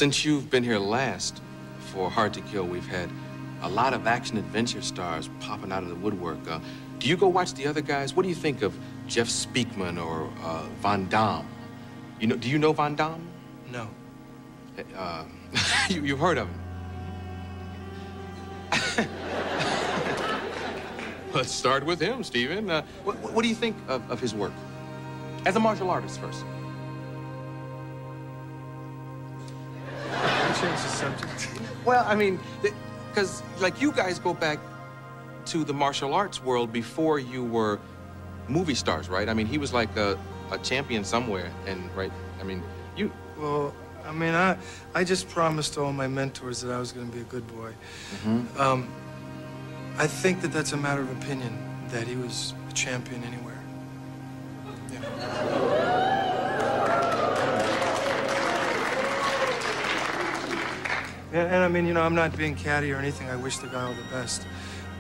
Since you've been here last for Hard to Kill, we've had a lot of action-adventure stars popping out of the woodwork. Do you go watch the other guys? What do you think of Jeff Speakman or Van Damme? Do you know Van Damme? No. You've heard of him? Let's start with him, Stephen. What do you think of his work? As a martial artist first. Change the subject. Well, I mean, because, like, you guys go back to the martial arts world before you were movie stars, right? I mean, he was like a champion somewhere, and, right? I mean, you... Well, I mean, I just promised all my mentors that I was going to be a good boy. Mm-hmm. I think that that's a matter of opinion, that he was a champion anywhere. Yeah. And I mean, I'm not being catty or anything. I wish the guy all the best.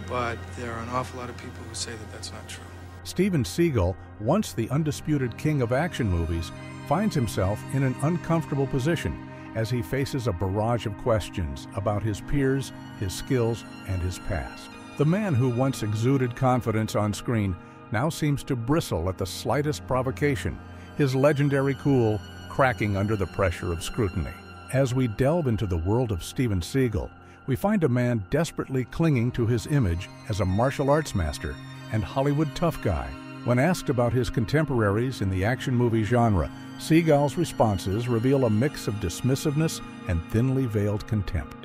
But there are an awful lot of people who say that that's not true. Steven Seagal, once the undisputed king of action movies, finds himself in an uncomfortable position as he faces a barrage of questions about his peers, his skills, and his past. The man who once exuded confidence on screen now seems to bristle at the slightest provocation, his legendary cool cracking under the pressure of scrutiny. As we delve into the world of Steven Seagal, we find a man desperately clinging to his image as a martial arts master and Hollywood tough guy. When asked about his contemporaries in the action movie genre, Seagal's responses reveal a mix of dismissiveness and thinly veiled contempt.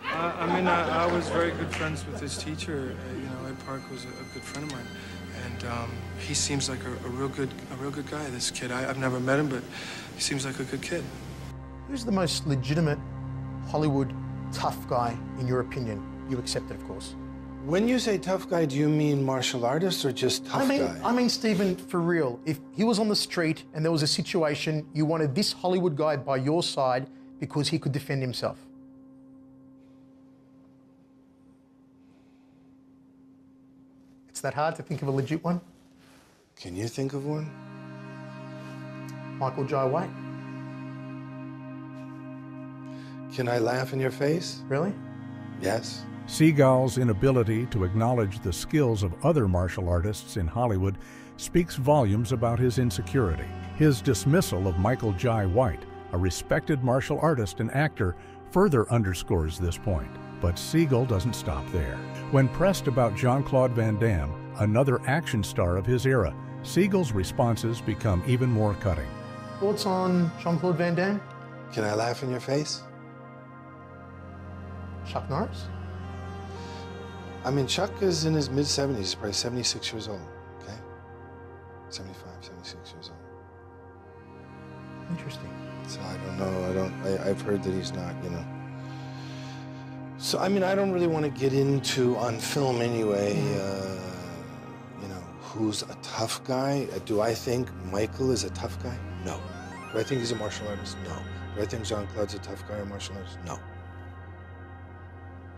I mean, I was very good friends with his teacher. Ed Park was a good friend of mine. And he seems like a real good guy, this kid. I've never met him, but he seems like a good kid. Who's the most legitimate Hollywood tough guy, in your opinion? You accept it, of course. When you say tough guy, do you mean martial artist or just tough guy? I mean, Stephen, for real. If he was on the street and there was a situation, you wanted this Hollywood guy by your side because he could defend himself. It's that hard to think of a legit one? Can you think of one? Michael Jai White. Can I laugh in your face? Really? Yes. Seagal's inability to acknowledge the skills of other martial artists in Hollywood speaks volumes about his insecurity. His dismissal of Michael Jai White, a respected martial artist and actor, further underscores this point. But Seagal doesn't stop there. When pressed about Jean-Claude Van Damme, another action star of his era, Seagal's responses become even more cutting. Thoughts on Jean-Claude Van Damme? Can I laugh in your face? Chuck Norris? I mean, Chuck is in his mid-70s, he's probably 76 years old, okay? 75, 76 years old. Interesting. So I don't know, I've heard that he's not, So, I mean, I don't really want to get into, on film anyway, who's a tough guy. Do I think Michael is a tough guy? No. Do I think he's a martial artist? No. Do I think Jean-Claude's a tough guy or martial artist? No.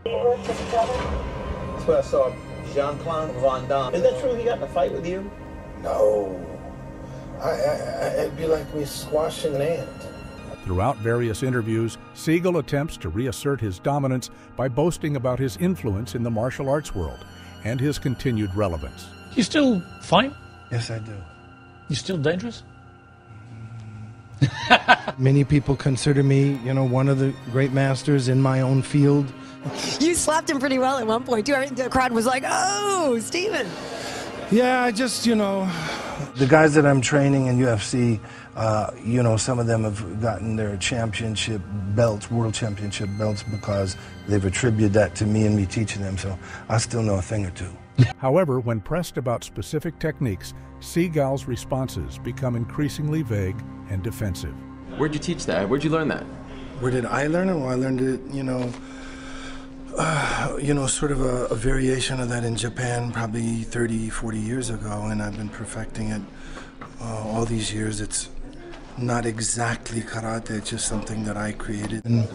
That's what I saw Jean-Claude Van Damme. Is that true he got in a fight with you? No. It'd be like me squashing an ant. Throughout various interviews, Seagal attempts to reassert his dominance by boasting about his influence in the martial arts world and his continued relevance. You still fight? Yes, I do. You still dangerous? Many people consider me, one of the great masters in my own field. You slapped him pretty well at one point, too. The crowd was like, oh, Steven. Yeah, I just, the guys that I'm training in UFC, some of them have gotten their championship belts, world championship belts, because they've attributed that to me and me teaching them, so I still know a thing or two. However, when pressed about specific techniques, Seagal's responses become increasingly vague and defensive. Where'd you teach that? Where'd you learn that? Where did I learn it? Well, I learned it, sort of a variation of that in Japan probably 30, 40 years ago, and I've been perfecting it all these years. It's not exactly karate, it's just something that I created. And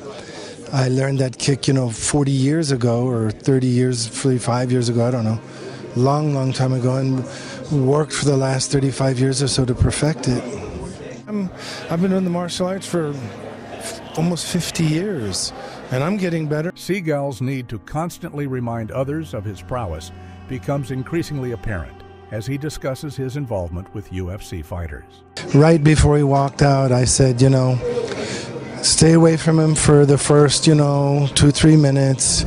I learned that kick, 40 years ago, or 30 years, 45 years ago, I don't know. Long time ago, and worked for the last 35 years or so to perfect it. I've been doing the martial arts for almost 50 years, and I'm getting better. Seagal's need to constantly remind others of his prowess becomes increasingly apparent as he discusses his involvement with UFC fighters. Right before he walked out, I said, you know, stay away from him for the first, 2-3 minutes.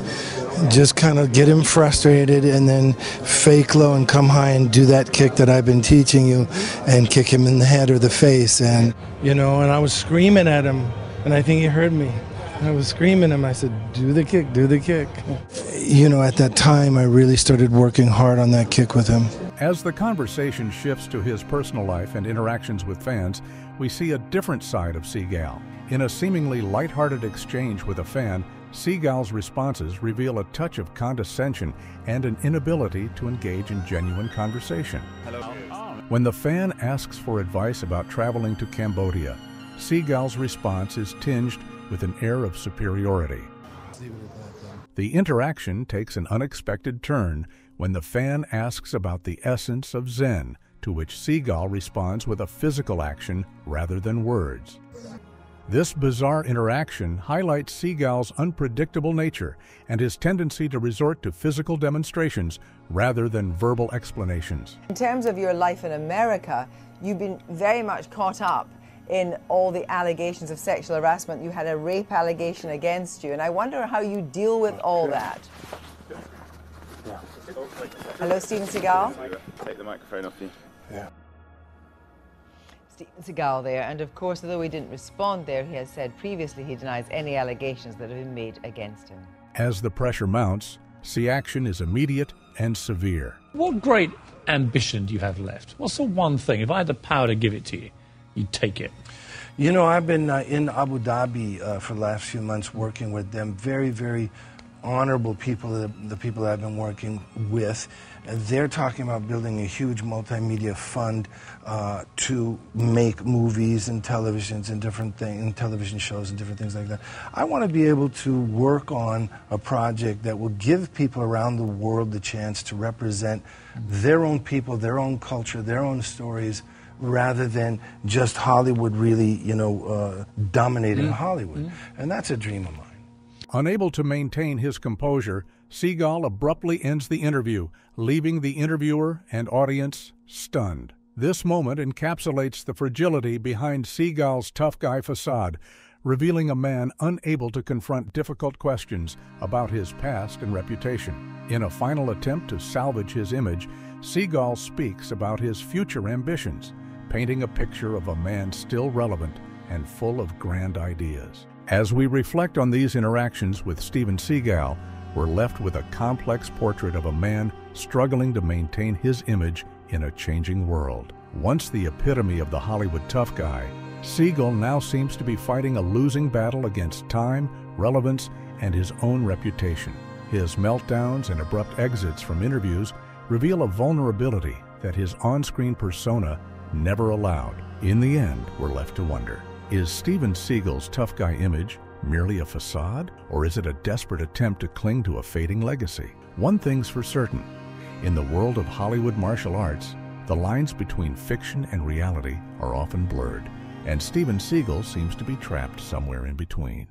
Just kind of get him frustrated and then fake low and come high and do that kick that I've been teaching you and kick him in the head or the face. And, and I was screaming at him, and I think he heard me. I was screaming at him. I said, do the kick, do the kick. At that time, I really started working hard on that kick with him. As the conversation shifts to his personal life and interactions with fans, we see a different side of Seagal. In a seemingly lighthearted exchange with a fan, Seagal's responses reveal a touch of condescension and an inability to engage in genuine conversation. When the fan asks for advice about traveling to Cambodia, Seagal's response is tinged with an air of superiority. The interaction takes an unexpected turn when the fan asks about the essence of Zen, to which Seagal responds with a physical action rather than words. This bizarre interaction highlights Seagal's unpredictable nature and his tendency to resort to physical demonstrations rather than verbal explanations. In terms of your life in America, you've been very much caught up in all the allegations of sexual harassment. You had a rape allegation against you, and I wonder how you deal with all that. Hello, Steven Seagal. Take the microphone off you. Yeah. Steven Seagal there, and of course, although he didn't respond there, he has said previously he denies any allegations that have been made against him. As the pressure mounts, action is immediate and severe. What great ambition do you have left? What's the one thing, if I had the power to give it to you, you'd take it? I've been in Abu Dhabi for the last few months working with them. Very, very honorable people, the people that I've been working with. They're talking about building a huge multimedia fund to make movies and televisions and different things, and television shows and different things like that. I want to be able to work on a project that will give people around the world the chance to represent their own people, their own culture, their own stories, rather than just Hollywood really, dominating Hollywood. And that's a dream of mine. Unable to maintain his composure, Seagal abruptly ends the interview, leaving the interviewer and audience stunned. This moment encapsulates the fragility behind Seagal's tough guy facade, revealing a man unable to confront difficult questions about his past and reputation. In a final attempt to salvage his image, Seagal speaks about his future ambitions, painting a picture of a man still relevant and full of grand ideas. As we reflect on these interactions with Steven Seagal, we're left with a complex portrait of a man struggling to maintain his image in a changing world. Once the epitome of the Hollywood tough guy, Seagal now seems to be fighting a losing battle against time, relevance, and his own reputation. His meltdowns and abrupt exits from interviews reveal a vulnerability that his on-screen persona never allowed. In the end, we're left to wonder, is Steven Seagal's tough guy image merely a facade, or is it a desperate attempt to cling to a fading legacy? One thing's for certain, in the world of Hollywood martial arts, the lines between fiction and reality are often blurred, and Steven Seagal seems to be trapped somewhere in between.